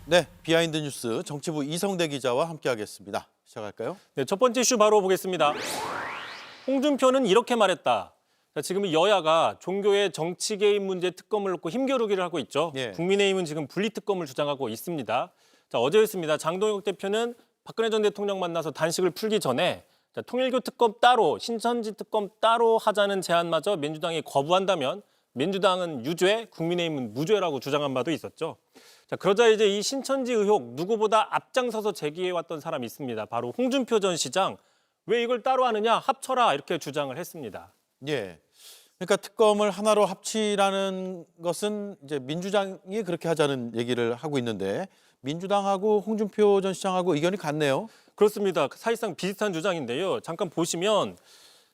네, 비하인드 뉴스 정치부 이성대 기자와 함께하겠습니다. 시작할까요? 네, 첫 번째 이슈 바로 보겠습니다. 홍준표는 이렇게 말했다. 자, 지금 여야가 종교의 정치 개입 문제 특검을 놓고 힘겨루기를 하고 있죠. 예. 국민의힘은 지금 분리특검을 주장하고 있습니다. 자, 어제였습니다. 장동혁 대표는 박근혜 전 대통령 만나서 단식을 풀기 전에 통일교 특검 따로, 신천지 특검 따로 하자는 제안마저 민주당이 거부한다면 민주당은 유죄, 국민의힘은 무죄라고 주장한 바도 있었죠. 자, 그러자 이제 이 신천지 의혹 누구보다 앞장서서 제기해왔던 사람이 있습니다. 바로 홍준표 전 시장. 왜 이걸 따로 하느냐? 합쳐라 이렇게 주장을 했습니다. 예. 그러니까 특검을 하나로 합치라는 것은 이제 민주당이 그렇게 하자는 얘기를 하고 있는데 민주당하고 홍준표 전 시장하고 의견이 같네요. 그렇습니다. 사실상 비슷한 주장인데요. 잠깐 보시면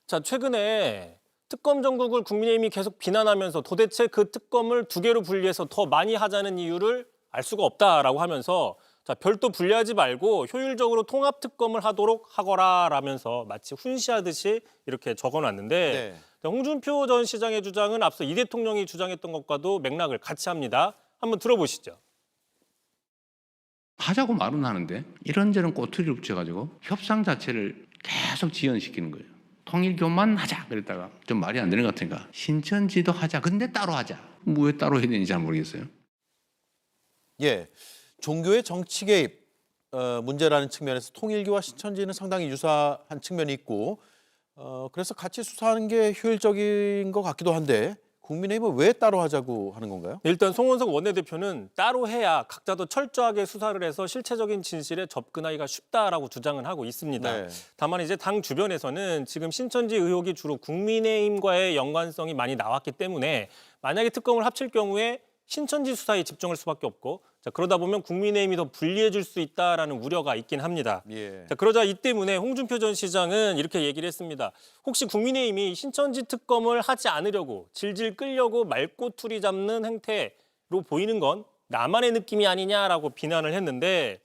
자, 최근에 특검 정국을 국민의힘이 계속 비난하면서 도대체 그 특검을 두 개로 분리해서 더 많이 하자는 이유를 알 수가 없다라고 하면서 자, 별도 분리하지 말고 효율적으로 통합 특검을 하도록 하거라라면서 마치 훈시하듯이 이렇게 적어놨는데 네. 홍준표 전 시장의 주장은 앞서 이 대통령이 주장했던 것과도 맥락을 같이 합니다. 한번 들어보시죠. 하자고 말은 하는데 이런저런 꼬투리를 붙여가지고 협상 자체를 계속 지연시키는 거예요. 통일교만 하자 그랬다가 좀 말이 안 되는 것 같으니까 신천지도 하자. 근데 따로 하자. 뭐 왜 따로 해야 되는지 잘 모르겠어요. 예. 종교의 정치 개입 문제라는 측면에서 통일교와 신천지는 상당히 유사한 측면이 있고 그래서 같이 수사하는 게 효율적인 것 같기도 한데 국민의힘은 왜 따로 하자고 하는 건가요? 일단 송원석 원내대표는 따로 해야 각자 더 철저하게 수사를 해서 실체적인 진실에 접근하기가 쉽다라고 주장을 하고 있습니다. 네. 다만 이제 당 주변에서는 지금 신천지 의혹이 주로 국민의힘과의 연관성이 많이 나왔기 때문에 만약에 특검을 합칠 경우에 신천지 수사에 집중할 수밖에 없고 자, 그러다 보면 국민의힘이 더 불리해질 수 있다라는 우려가 있긴 합니다. 예. 자, 그러자 이 때문에 홍준표 전 시장은 이렇게 얘기를 했습니다. 혹시 국민의힘이 신천지 특검을 하지 않으려고 질질 끌려고 말꼬투리 잡는 행태로 보이는 건 나만의 느낌이 아니냐라고 비난을 했는데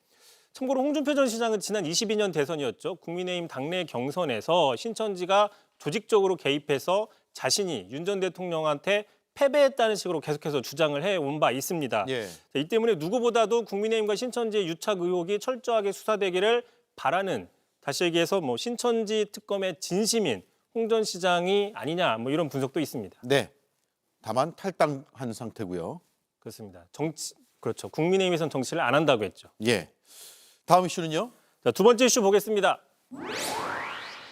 참고로 홍준표 전 시장은 지난 22년 대선이었죠. 국민의힘 당내 경선에서 신천지가 조직적으로 개입해서 자신이 윤 전 대통령한테 패배했다는 식으로 계속해서 주장을 해온 바 있습니다. 예. 자, 이 때문에 누구보다도 국민의힘과 신천지의 유착 의혹이 철저하게 수사되기를 바라는 다시 얘기해서 뭐 신천지 특검의 진심인 홍 전 시장이 아니냐 뭐 이런 분석도 있습니다. 네. 다만 탈당한 상태고요. 그렇습니다. 그렇죠. 국민의힘에선 정치를 안 한다고 했죠. 예. 다음 이슈는요? 자, 두 번째 이슈 보겠습니다.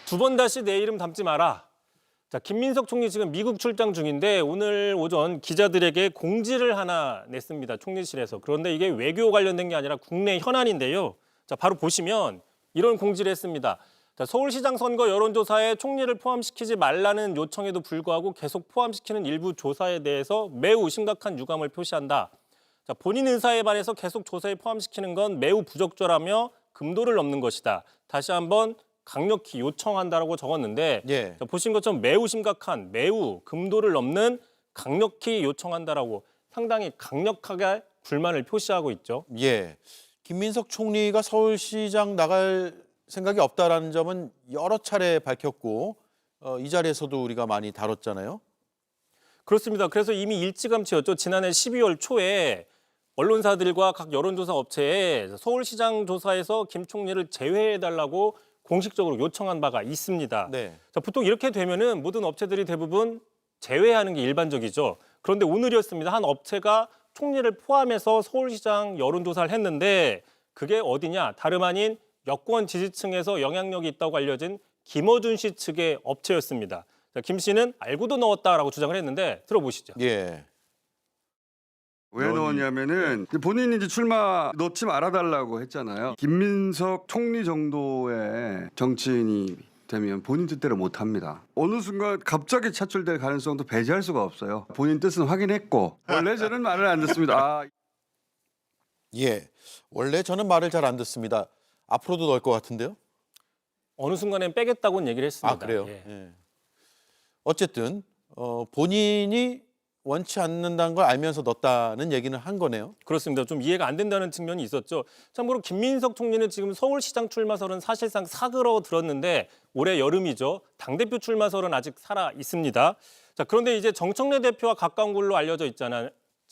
두 번 다시 내 이름 담지 마라. 자, 김민석 총리 지금 미국 출장 중인데 오늘 오전 기자들에게 공지를 하나 냈습니다. 총리실에서. 그런데 이게 외교 관련된 게 아니라 국내 현안인데요. 자, 바로 보시면 이런 공지를 했습니다. 자, 서울시장 선거 여론조사에 총리를 포함시키지 말라는 요청에도 불구하고 계속 포함시키는 일부 조사에 대해서 매우 심각한 유감을 표시한다. 자, 본인 의사에 반해서 계속 조사에 포함시키는 건 매우 부적절하며 금도를 넘는 것이다. 다시 한번 강력히 요청한다라고 적었는데 예. 자, 보신 것처럼 매우 심각한, 매우 금도를 넘는 강력히 요청한다라고 상당히 강력하게 불만을 표시하고 있죠. 예. 김민석 총리가 서울시장 나갈 생각이 없다라는 점은 여러 차례 밝혔고 이 자리에서도 우리가 많이 다뤘잖아요. 그렇습니다. 그래서 이미 일찌감치였죠. 지난해 12월 초에 언론사들과 각 여론조사 업체에 서울시장 조사에서 김 총리를 제외해달라고 공식적으로 요청한 바가 있습니다. 네. 자, 보통 이렇게 되면은 모든 업체들이 대부분 제외하는 게 일반적이죠. 그런데 오늘이었습니다. 한 업체가 총리를 포함해서 서울시장 여론조사를 했는데 그게 어디냐? 다름 아닌 여권 지지층에서 영향력이 있다고 알려진 김어준 씨 측의 업체였습니다. 자, 김 씨는 알고도 넣었다라고 주장을 했는데 들어보시죠. 예. 왜 넣었냐면은 본인이 이제 출마 넣지 말아달라고 했잖아요. 김민석 총리 정도의 정치인이 되면 본인 뜻대로 못합니다. 어느 순간 갑자기 차출될 가능성도 배제할 수가 없어요. 본인 뜻은 확인했고 원래 저는 말을 안 듣습니다. 예. 원래 저는 말을 잘 안 듣습니다. 앞으로도 넣을 것 같은데요. 어느 순간엔 빼겠다고는 얘기를 했습니다. 아, 그래요? 예. 예. 어쨌든 본인이 원치 않는다는 걸 알면서 넣었다는 얘기는 한 거네요. 그렇습니다. 좀 이해가 안 된다는 측면이 있었죠. 참고로 김민석 총리는 지금 서울시장 출마설은 사실상 사그러들었는데 올해 여름이죠. 당대표 출마설은 아직 살아 있습니다. 자, 그런데 이제 정청래 대표와 가까운 걸로 알려져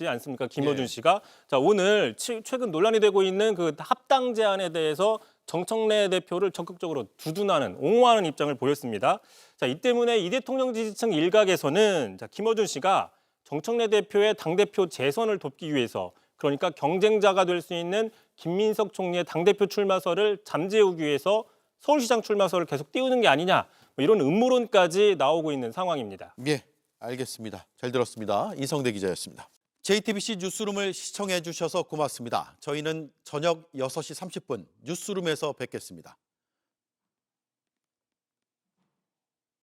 있지 않습니까? 김어준 예. 씨가. 자, 오늘 최근 논란이 되고 있는 그 합당 제안에 대해서 정청래 대표를 적극적으로 두둔하는, 옹호하는 입장을 보였습니다. 자, 이 때문에 이 대통령 지지층 일각에서는 자, 김어준 씨가 정청래 대표의 당대표 재선을 돕기 위해서, 그러니까 경쟁자가 될 수 있는 김민석 총리의 당대표 출마설을 잠재우기 위해서 서울시장 출마설을 계속 띄우는 게 아니냐, 뭐 이런 음모론까지 나오고 있는 상황입니다. 예, 알겠습니다. 잘 들었습니다. 이성대 기자였습니다. JTBC 뉴스룸을 시청해 주셔서 고맙습니다. 저희는 저녁 6시 30분 뉴스룸에서 뵙겠습니다.